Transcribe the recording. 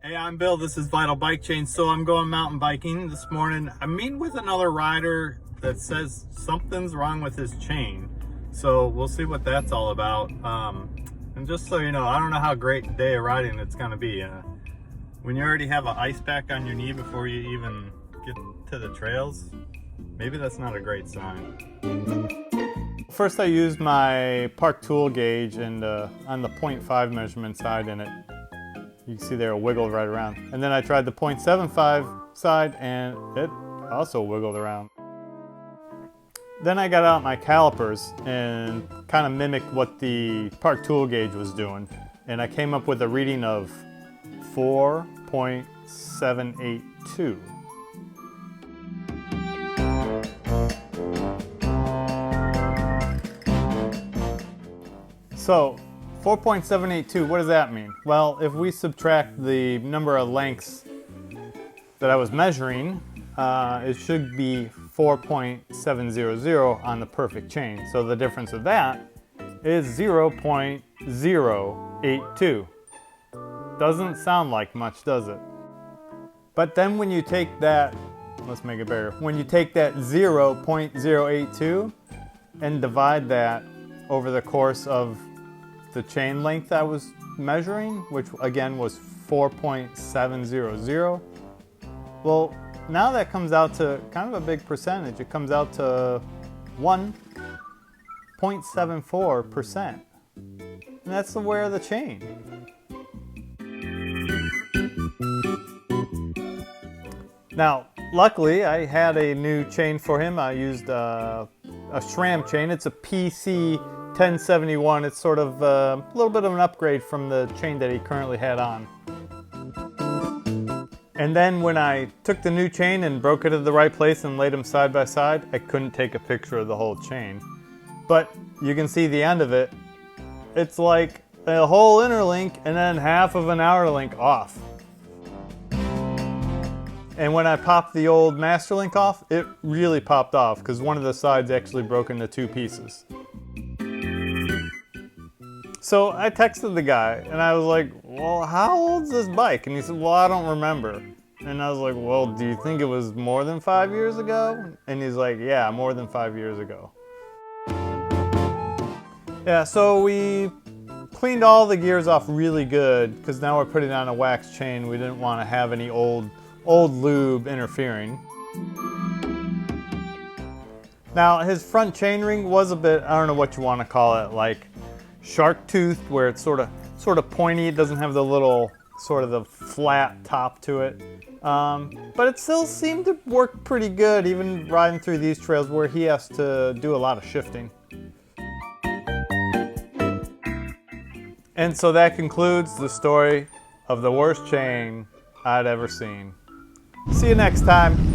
Hey, I'm Bill. This is Vital Bike Chain. So I'm going mountain biking this morning. I'm meeting with another rider that says something's wrong with his chain. So we'll see what that's all about. And just so you know, I don't know how great a day of riding it's going to be. When you already have an ice pack on your knee before you even get to the trails, maybe that's not a great sign. First I used my Park Tool gauge and on the 0.5 measurement side, and you can see there it wiggled right around. And then I tried the 0.75 side and it also wiggled around. Then I got out my calipers and kind of mimicked what the Park Tool gauge was doing. And I came up with a reading of 4.782. So 4.782, what does that mean? Well, if we subtract the number of lengths that I was measuring, it should be 4.700 on the perfect chain. So the difference of that is 0.082. Doesn't sound like much, does it? But then when you take that, let's make it better. When you take that 0.082 and divide that over the course of the chain length I was measuring, which again was 4.700, well, now that comes out to kind of a big percentage. It comes out to 1.74%. And that's the wear of the chain. Now, luckily, I had a new chain for him. I used a SRAM chain. It's a PC 1071. It's sort of a little bit of an upgrade from the chain that he currently had on. And then when I took the new chain and broke it at the right place and laid them side by side, I couldn't take a picture of the whole chain. But you can see the end of it. It's like a whole inner link and then half of an outer link off. And when I popped the old master link off, it really popped off because one of the sides actually broke into two pieces. So I texted the guy and I was like, well, how old's this bike? And he said, well, I don't remember. And I was like, well, do you think it was more than 5 years ago? And he's like, yeah, more than 5 years ago. Yeah, so we cleaned all the gears off really good because now we're putting on a wax chain. We didn't want to have any old lube interfering. Now his front chainring was a bit, I don't know what you want to call it, like shark toothed, where it's sort of pointy. It doesn't have the little sort of the flat top to it, but it still seemed to work pretty good, even riding through these trails where he has to do a lot of shifting. And so that concludes the story of the worst chain I'd ever seen. See you next time.